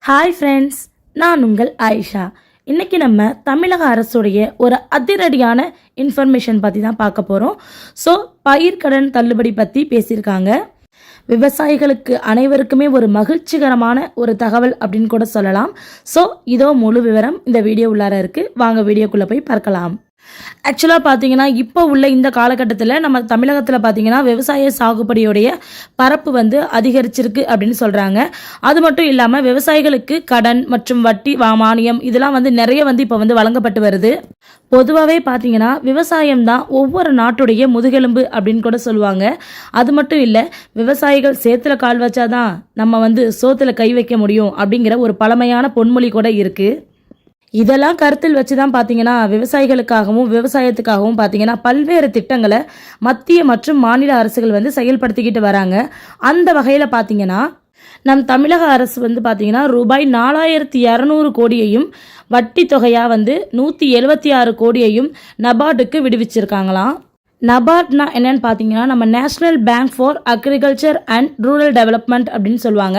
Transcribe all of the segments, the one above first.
Hi friends, நான் உங்கள் ஆயிஷா. இன்றைக்கி நம்ம தமிழக அரசுடைய ஒரு அதிரடியான இன்ஃபர்மேஷன் பற்றி தான் பார்க்க போகிறோம். ஸோ பயிர்க்கடன் தள்ளுபடி பற்றி பேசியிருக்காங்க. விவசாயிகளுக்கு அனைவருக்குமே ஒரு மகிழ்ச்சிகரமான ஒரு தகவல் அப்படின்னு கூட சொல்லலாம். ஸோ இதோ முழு விவரம் இந்த வீடியோ உள்ளார இருக்குது. வாங்க வீடியோக்குள்ளே போய் பார்க்கலாம். ஆக்சுவலாக பார்த்தீங்கன்னா இப்போ உள்ள இந்த காலகட்டத்தில் நம்ம தமிழகத்தில் பார்த்தீங்கன்னா விவசாய சாகுபடியுடைய பரப்பு அதிகரிச்சிருக்கு அப்படின்னு சொல்கிறாங்க. அது மட்டும் இல்லாமல் விவசாயிகளுக்கு கடன் மற்றும் வட்டி மானியம் இதெல்லாம் நிறைய இப்போ வழங்கப்பட்டு வருது. பொதுவாகவே பார்த்தீங்கன்னா விவசாயம் தான் ஒவ்வொரு நாட்டுடைய முதுகெலும்பு அப்படின்னு கூட சொல்லுவாங்க. அது மட்டும் இல்லை, விவசாயிகள் சேத்துல கால் வச்சாதான் நம்ம சோத்துல கை வைக்க முடியும் அப்படிங்கிற ஒரு பழமையான பொன்மொழி கூட இருக்குது. இதெல்லாம் கருத்தில் வச்சு தான் பார்த்தீங்கன்னா விவசாயிகளுக்காகவும் விவசாயத்துக்காகவும் பார்த்தீங்கன்னா பல்வேறு திட்டங்களை மத்திய மற்றும் மாநில அரசுகள் செயல்படுத்திக்கிட்டு வராங்க. அந்த வகையில் பார்த்தீங்கன்னா நம் தமிழக அரசு பார்த்தீங்கன்னா ரூபாய் 4200 கோடியையும் வட்டி தொகையாக 176 கோடியையும் நபார்டுக்கு விடுவிச்சிருக்காங்களாம். நபார்ட்னா என்னன்னு பார்த்தீங்கன்னா நம்ம national bank for agriculture and rural development அப்படின்னு சொல்லுவாங்க.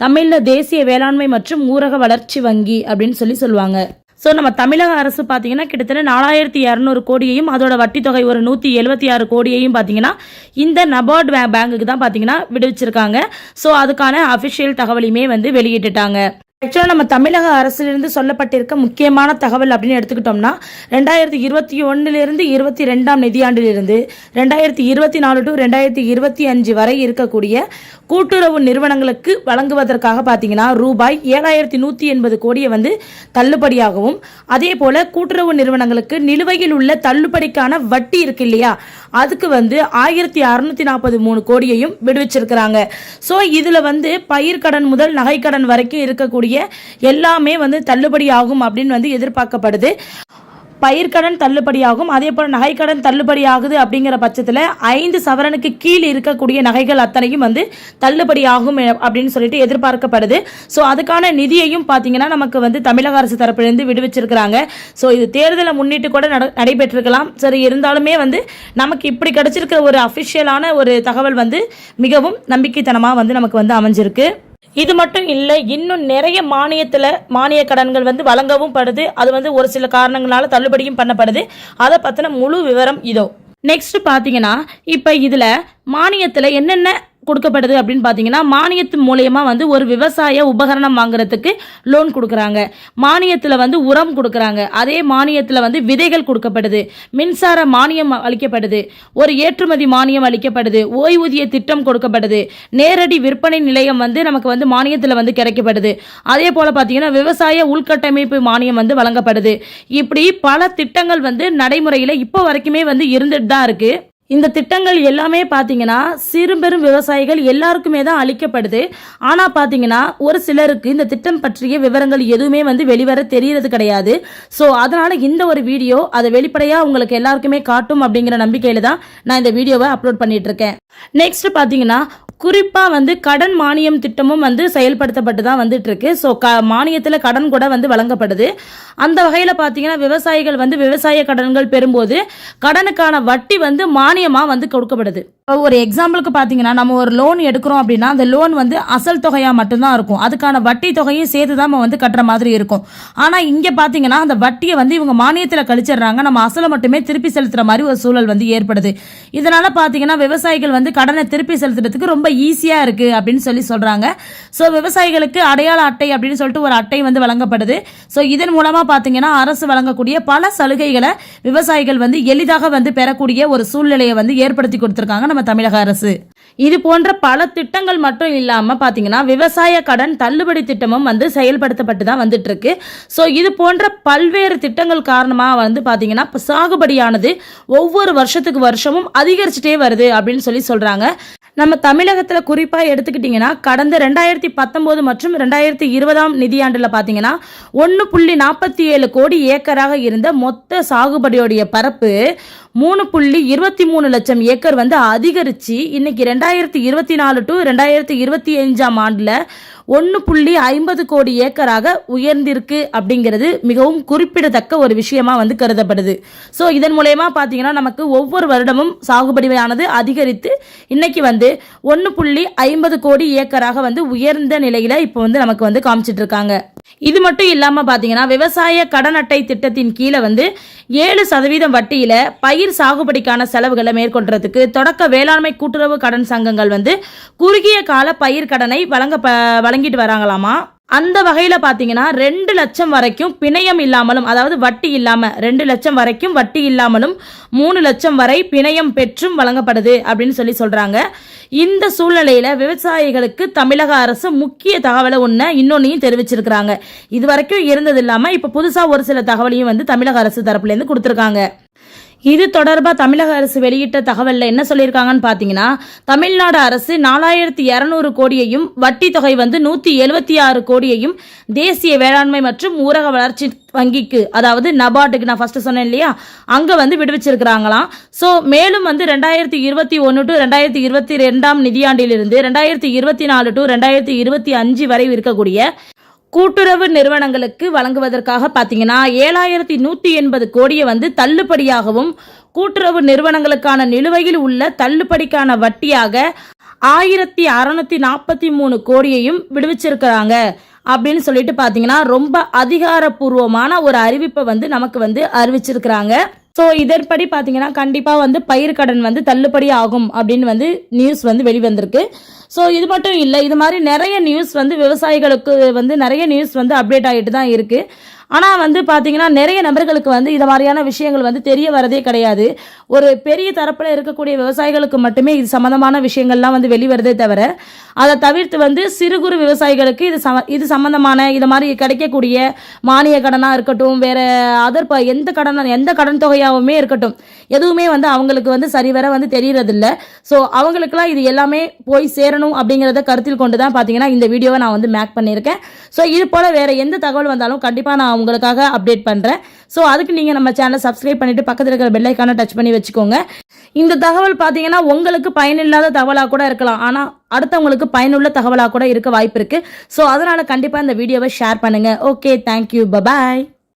தமிழில் தேசிய வேளாண்மை மற்றும் ஊரக வளர்ச்சி வங்கி அப்படின்னு சொல்லுவாங்க. ஸோ நம்ம தமிழக அரசு பார்த்தீங்கன்னா கிட்டத்தட்ட 4200 கோடியையும் அதோட வட்டி தொகை ஒரு 176 கோடியையும் பார்த்தீங்கன்னா இந்த நபார்டு பேங்குக்கு தான் பார்த்தீங்கன்னா விடுவிச்சிருக்காங்க. ஸோ அதுக்கான அஃபிஷியல் தகவலையுமே வெளியிட்டுட்டாங்க. ஆக்சுவலாக நம்ம தமிழக அரசிலிருந்து சொல்லப்பட்டிருக்க முக்கியமான தகவல் அப்படின்னு எடுத்துக்கிட்டோம்னா 2021 22 நிதியாண்டிலிருந்து 2024 to 2025 வரை இருக்கக்கூடிய கூட்டுறவு நிறுவனங்களுக்கு வழங்குவதற்காக பார்த்தீங்கன்னா ரூபாய் 7180 கோடியை தள்ளுபடியாகவும், அதே போல கூட்டுறவு நிறுவனங்களுக்கு நிலுவையில் உள்ள தள்ளுபடிக்கான வட்டி இருக்கு இல்லையா, அதுக்கு 1643 கோடியையும் விடுவிச்சிருக்கிறாங்க. ஸோ இதில் பயிர்க்கடன் முதல் நகைக்கடன் வரைக்கும் இருக்கக்கூடிய எல்லாமே தள்ளுபடி ஆகும் அப்படின்னு எதிர்பார்க்கப்படுது. பயிர்க்கடன் தள்ளுபடியாகும், அதே போல் நகைக்கடன் தள்ளுபடி ஆகுது அப்படிங்கிற பட்சத்தில் 5 சவரனுக்கு கீழ் இருக்கக்கூடிய நகைகள் அத்தனையும் தள்ளுபடி ஆகும் அப்படின்னு சொல்லிட்டு எதிர்பார்க்கப்படுது. ஸோ அதுக்கான நிதியையும் பார்த்தீங்கன்னா நமக்கு தமிழக அரசு தரப்பிலிருந்து விடுவிச்சிருக்கிறாங்க. ஸோ இது தேர்தலை முன்னிட்டு கூட நடைபெற்றிருக்கலாம். சரி, இருந்தாலுமே நமக்கு இப்படி கிடைச்சிருக்கிற ஒரு அஃபிஷியலான ஒரு தகவல் மிகவும் நம்பிக்கைத்தனமாக நமக்கு அமைஞ்சிருக்கு. இது மட்டும் இல்லை, இன்னும் நிறைய மானிய கடன்கள் வழங்கவும் படுது. அது ஒரு சில காரணங்களால தள்ளுபடியும் பண்ணப்படுது. அதை பற்றின முழு விவரம் இதோ. நெக்ஸ்ட் பார்த்தீங்கன்னா இப்போ இதில் மானியத்தில் என்னென்ன கொடுக்கப்படுது அப்படின்னு பார்த்தீங்கன்னா மானியத்து மூலயமா ஒரு விவசாய உபகரணம் வாங்குறதுக்கு லோன் கொடுக்குறாங்க. மானியத்தில் உரம் கொடுக்குறாங்க. அதே மானியத்தில் விதைகள் கொடுக்கப்படுது. மின்சார மானியம் அளிக்கப்படுது. ஒரு ஏற்றுமதி மானியம் அளிக்கப்படுது. ஓய்வூதிய திட்டம் கொடுக்கப்படுது. நேரடி விற்பனை நிலையம் நமக்கு மானியத்தில் கிடைக்கப்படுது. அதே போல் பார்த்தீங்கன்னா விவசாய உள்கட்டமைப்பு மானியம் வழங்கப்படுது. இப்படி பல திட்டங்கள் நடைமுறையில் இப்போ வரைக்குமே இருந்துட்டு தான் இருக்கு. இந்த திட்டங்கள் எல்லாமே பார்த்தீங்கன்னா சிறு பெரும் விவசாயிகள் எல்லாருக்குமே தான் அளிக்கப்படுது. ஆனால் பார்த்தீங்கன்னா ஒரு சிலருக்கு இந்த திட்டம் பற்றிய விவரங்கள் எதுவுமே வெளிவர தெரியறது கிடையாது. ஸோ அதனால் இந்த ஒரு வீடியோ அதை வெளிப்படையாக உங்களுக்கு எல்லாருக்குமே காட்டும் அப்படிங்கிற நம்பிக்கையில் தான் நான் இந்த வீடியோவை அப்லோட் பண்ணிட்டு இருக்கேன். நெக்ஸ்ட் பார்த்தீங்கன்னா குறிப்பாக கடன் மானியம் திட்டமும் செயல்படுத்தப்பட்டு தான் வந்துட்டு இருக்கு. ஸோ மானியத்தில் கடன் கூட வழங்கப்படுது. அந்த வகையில் பார்த்தீங்கன்னா விவசாயிகள் விவசாய கடன்கள் பெறும்போது கடனுக்கான வட்டி மானியமாக கொடுக்கப்படுது. ஒரு எக்ஸாம்பிளுக்கு பார்த்தீங்கன்னா நம்ம ஒரு லோன் எடுக்கிறோம் அப்படின்னா அந்த லோன் அசல் தொகையாக மட்டும்தான் இருக்கும். அதுக்கான வட்டி தொகையும் சேர்த்து தான் நம்ம கட்டுற மாதிரி இருக்கும். ஆனால் இங்கே பார்த்தீங்கன்னா அந்த வட்டியை இவங்க மானியத்தில் கழிச்சிடுறாங்க. நம்ம அசலை மட்டுமே திருப்பி செலுத்துகிற மாதிரி ஒரு சூழல் ஏற்படுது. இதனால் பார்த்தீங்கன்னா விவசாயிகள் கடனை திருப்பி செலுத்துறதுக்கு ரொம்ப ஈஸியாக இருக்குது அப்படின்னு சொல்கிறாங்க. ஸோ விவசாயிகளுக்கு அடையாள அட்டை அப்படின்னு சொல்லிட்டு ஒரு அட்டை வழங்கப்படுது. ஸோ இதன் மூலமாக பார்த்தீங்கன்னா அரசு வழங்கக்கூடிய பல சலுகைகளை விவசாயிகள் எளிதாக பெறக்கூடிய ஒரு சூழ்நிலையை ஏற்படுத்தி கொடுத்துருக்காங்க நம்ம தமிழக அரசு. இது போன்ற பல திட்டங்கள் மட்டும் இல்லாமல் பார்த்தீங்கன்னா விவசாய கடன் தள்ளுபடி திட்டமும் செயல்படுத்தப்பட்டு தான் வந்துட்டு இருக்கு. ஸோ இது போன்ற பல்வேறு திட்டங்கள் காரணமாக பார்த்தீங்கன்னா சாகுபடியானது ஒவ்வொரு வருஷமும் அதிகரிச்சுட்டே வருது அப்படின்னு சொல்றாங்க. நம்ம தமிழகத்தில் குறிப்பாக எடுத்துக்கிட்டிங்கன்னா கடந்த 2019 மற்றும் 2020 நிதியாண்டில் பார்த்தீங்கன்னா 1.47 கோடி ஏக்கராக இருந்த மொத்த சாகுபடியோடைய பரப்பு 3.23 லட்சம் ஏக்கர் அதிகரித்து இன்னைக்கு 2024 to 2025 ஆண்டில் 1.50 கோடி ஏக்கராக உயர்ந்திருக்கு அப்படிங்கிறது மிகவும் குறிப்பிடத்தக்க ஒரு விஷயமா வந்து கருதப்படுது. ஸோ இதன் மூலயமா பார்த்தீங்கன்னா நமக்கு ஒவ்வொரு வருடமும் சாகுபடியானது அதிகரித்து இன்னைக்கு வந்து 1.50 கோடி ஏக்கராக வந்து உயர்ந்த நிலையில இப்போ வந்து நமக்கு வந்து காமிச்சிட்டு இருக்காங்க. இது மட்டும் இல்லாம பாத்தீங்கன்னா விவசாய கடன் அட்டை திட்டத்தின் கீழே வந்து 7% வட்டியில பயிர் சாகுபடிக்கான செலவுகளை மேற்கொள்றதுக்கு தொடக்க வேளாண்மை கூட்டுறவு கடன் சங்கங்கள் வந்து குறுகிய கால பயிர் கடனை வழங்கிட்டு வராங்களாமா. அந்த வகையில பாத்தீங்கன்னா 2 லட்சம் வரைக்கும் பிணையம் இல்லாமலும், அதாவது வட்டி இல்லாம 2 லட்சம் வரைக்கும் வட்டி இல்லாமலும் 3 லட்சம் வரை பிணையம் பெற்றும் வழங்கப்படுது அப்படின்னு சொல்றாங்க. இந்த சூழ்நிலையில விவசாயிகளுக்கு தமிழக அரசு முக்கிய தகவலை இன்னொன்னையும் தெரிவிச்சிருக்கிறாங்க. இது வரைக்கும் இருந்தது இல்லாம இப்ப புதுசா ஒரு சில தகவலையும் வந்து தமிழக அரசு தரப்புல இருந்து கொடுத்திருக்காங்க. இது தொடர்பா தமிழக அரசு வெளியிட்ட தகவல்ல என்ன சொல்லியிருக்காங்கன்னு பாத்தீங்கன்னா, தமிழ்நாடு அரசு 4200 கோடியையும் வட்டி தொகை வந்து 176 கோடியையும் தேசிய வேளாண்மை மற்றும் ஊரக வளர்ச்சி வங்கிக்கு, அதாவது நபார்டுக்கு நான் ஃபர்ஸ்ட் சொன்னேன் இல்லையா, அங்க வந்து விடுவிச்சிருக்கிறாங்களாம். ஸோ மேலும் வந்து 2021 டு 2022 நிதியாண்டிலிருந்து 2024 டு 2025 வரை இருக்கக்கூடிய கூட்டுறவு நிறுவனங்களுக்கு வழங்குவதற்காக பார்த்தீங்கன்னா 7180 கோடியை வந்து தள்ளுபடியாகவும், கூட்டுறவு நிறுவனங்களுக்கான நிலுவையில் உள்ள தள்ளுபடிக்கான வட்டியாக 1643 கோடியையும் விடுவிச்சிருக்கிறாங்க அப்படின்னு சொல்லிட்டு பார்த்தீங்கன்னா ரொம்ப அதிகாரப்பூர்வமான ஒரு அறிவிப்பை வந்து நமக்கு வந்து அறிவிச்சிருக்கிறாங்க. ஸோ இதன்படி பார்த்தீங்கன்னா கண்டிப்பாக வந்து பயிர்க்கடன் வந்து தள்ளுபடி ஆகும் அப்படின்னு வந்து நியூஸ் வந்து வெளிவந்திருக்கு. ஸோ இது மட்டும் இல்லை, இது மாதிரி நிறைய நியூஸ் வந்து விவசாயிகளுக்கு வந்து நிறைய நியூஸ் வந்து அப்டேட் ஆகிட்டு தான் இருக்குது. ஆனால் வந்து பார்த்தீங்கன்னா நிறைய நபர்களுக்கு வந்து இது மாதிரியான விஷயங்கள் வந்து தெரிய வரதே கிடையாது. ஒரு பெரிய தரப்பில் இருக்கக்கூடிய விவசாயிகளுக்கு மட்டுமே இது சம்மந்தமான விஷயங்கள்லாம் வந்து வெளிவரதே தவிர, அதை தவிர்த்து வந்து சிறு குறு விவசாயிகளுக்கு இது சம்மந்தமான இது மாதிரி கிடைக்கக்கூடிய மானிய கடனாக இருக்கட்டும், வேற எந்த கடன் தொகையாகவுமே இருக்கட்டும், எதுவுமே வந்து அவங்களுக்கு வந்து சரிவர வந்து தெரியறதில்ல. ஸோ அவங்களுக்குலாம் இது எல்லாமே போய் சேரணும் அப்படிங்கிறத கருத்தில் கொண்டு தான் பார்த்தீங்கன்னா இந்த வீடியோவை நான் வந்து மேக் பண்ணியிருக்கேன். ஸோ இது போல் வேற எந்த தகவல் வந்தாலும் கண்டிப்பாக நான் உங்களுக்காக அப்டேட் பண்ணுறேன். ஸோ அதுக்கு நீங்கள் நம்ம சேனலை சப்ஸ்கிரைப் பண்ணிட்டு பக்கத்தில் இருக்கிற பெல் ஐக்கானை டச் பண்ணி வச்சுக்கோங்க. இந்த தகவல் பார்த்தீங்கன்னா உங்களுக்கு பயனில்லாத தகவலாக கூட இருக்கலாம், ஆனால் அடுத்தவங்களுக்கு பயனுள்ள தகவலாக கூட இருக்க வாய்ப்பு இருக்கு. ஸோ அதனால கண்டிப்பாக இந்த வீடியோவை ஷேர் பண்ணுங்க. Okay, thank you, bye bye.